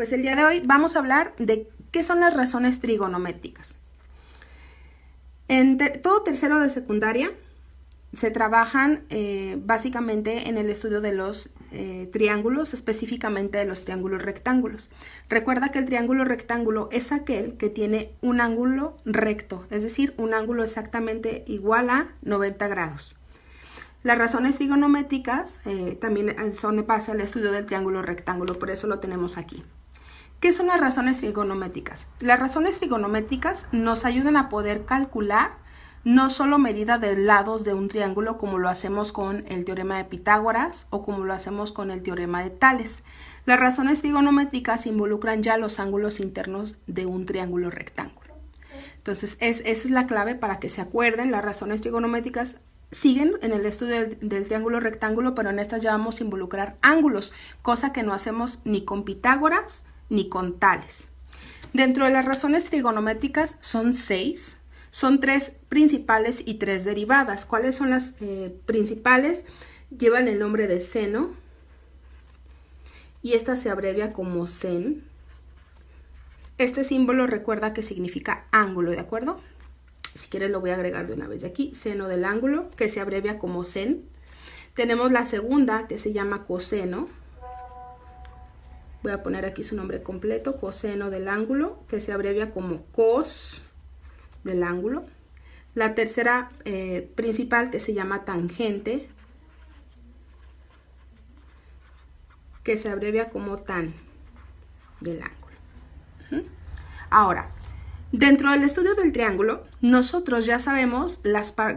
Pues el día de hoy vamos a hablar de qué son las razones trigonométricas. En todo tercero de secundaria se trabajan básicamente en el estudio de los triángulos, específicamente de los triángulos rectángulos. Recuerda que el triángulo rectángulo es aquel que tiene un ángulo recto, es decir, un ángulo exactamente igual a 90 grados. Las razones trigonométricas también son base al estudio del triángulo rectángulo, por eso lo tenemos aquí. ¿Qué son las razones trigonométricas? Las razones trigonométricas nos ayudan a poder calcular no solo medida de lados de un triángulo como lo hacemos con el teorema de Pitágoras o como lo hacemos con el teorema de Tales. Las razones trigonométricas involucran ya los ángulos internos de un triángulo rectángulo. Entonces, esa es la clave para que se acuerden. Las razones trigonométricas siguen en el estudio del triángulo rectángulo, pero en estas ya vamos a involucrar ángulos, cosa que no hacemos ni con Pitágoras ni con Tales. Dentro de las razones trigonométricas son 6, son 3 principales y 3 derivadas. ¿Cuáles son las principales? Llevan el nombre de seno y esta se abrevia como sen. Este símbolo recuerda que significa ángulo, ¿de acuerdo? Si quieres lo voy a agregar de una vez de aquí, seno del ángulo, que se abrevia como sen. Tenemos la segunda que se llama coseno. Voy a poner aquí su nombre completo, coseno del ángulo, que se abrevia como cos del ángulo. La tercera principal que se llama tangente, que se abrevia como tan del ángulo. Ahora, dentro del estudio del triángulo, nosotros ya sabemos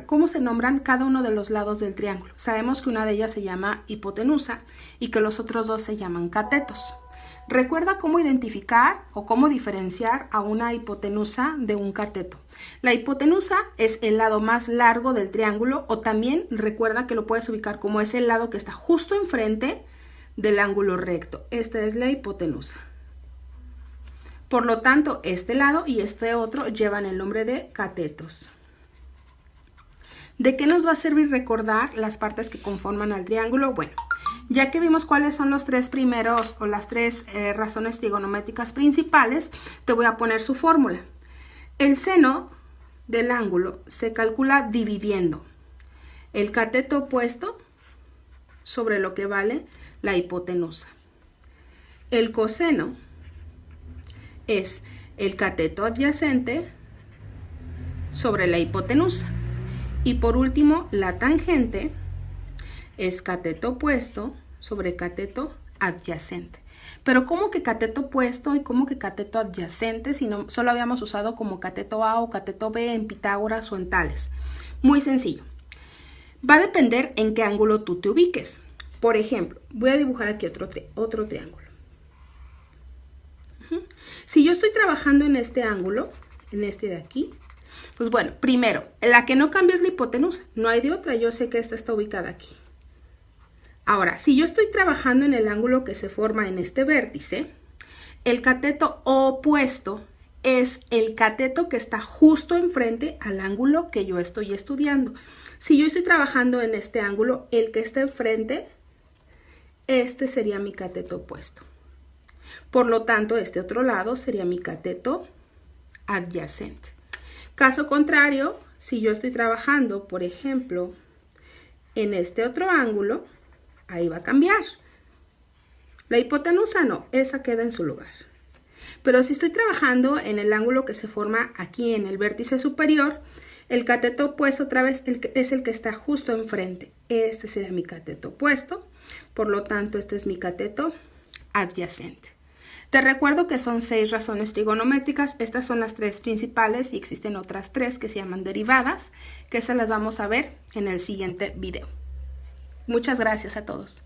cómo se nombran cada uno de los lados del triángulo. Sabemos que una de ellas se llama hipotenusa y que los otros dos se llaman catetos. Recuerda cómo identificar o cómo diferenciar a una hipotenusa de un cateto. La hipotenusa es el lado más largo del triángulo, o también recuerda que lo puedes ubicar como es el lado que está justo enfrente del ángulo recto. Esta es la hipotenusa. Por lo tanto, este lado y este otro llevan el nombre de catetos. ¿De qué nos va a servir recordar las partes que conforman al triángulo? Bueno, ya que vimos cuáles son los tres primeros o las tres razones trigonométricas principales, te voy a poner su fórmula. El seno del ángulo se calcula dividiendo el cateto opuesto sobre lo que vale la hipotenusa. El coseno es el cateto adyacente sobre la hipotenusa. Y por último, la tangente es cateto opuesto sobre cateto adyacente. Pero ¿cómo que cateto opuesto y cómo que cateto adyacente si no solo habíamos usado como cateto A o cateto B en Pitágoras o en Tales? Muy sencillo. Va a depender en qué ángulo tú te ubiques. Por ejemplo, voy a dibujar aquí otro triángulo. Si yo estoy trabajando en este ángulo, en este de aquí, pues bueno, primero, la que no cambia es la hipotenusa, no hay de otra, yo sé que esta está ubicada aquí. Ahora, si yo estoy trabajando en el ángulo que se forma en este vértice, el cateto opuesto es el cateto que está justo enfrente al ángulo que yo estoy estudiando. Si yo estoy trabajando en este ángulo, el que está enfrente, este sería mi cateto opuesto. Por lo tanto, este otro lado sería mi cateto adyacente. Caso contrario, si yo estoy trabajando, por ejemplo, en este otro ángulo, ahí va a cambiar. La hipotenusa no, esa queda en su lugar. Pero si estoy trabajando en el ángulo que se forma aquí en el vértice superior, el cateto opuesto otra vez es el que está justo enfrente. Este sería mi cateto opuesto, por lo tanto este es mi cateto adyacente. Te recuerdo que son 6 razones trigonométricas, estas son las 3 principales y existen otras 3 que se llaman derivadas, que esas las vamos a ver en el siguiente video. Muchas gracias a todos.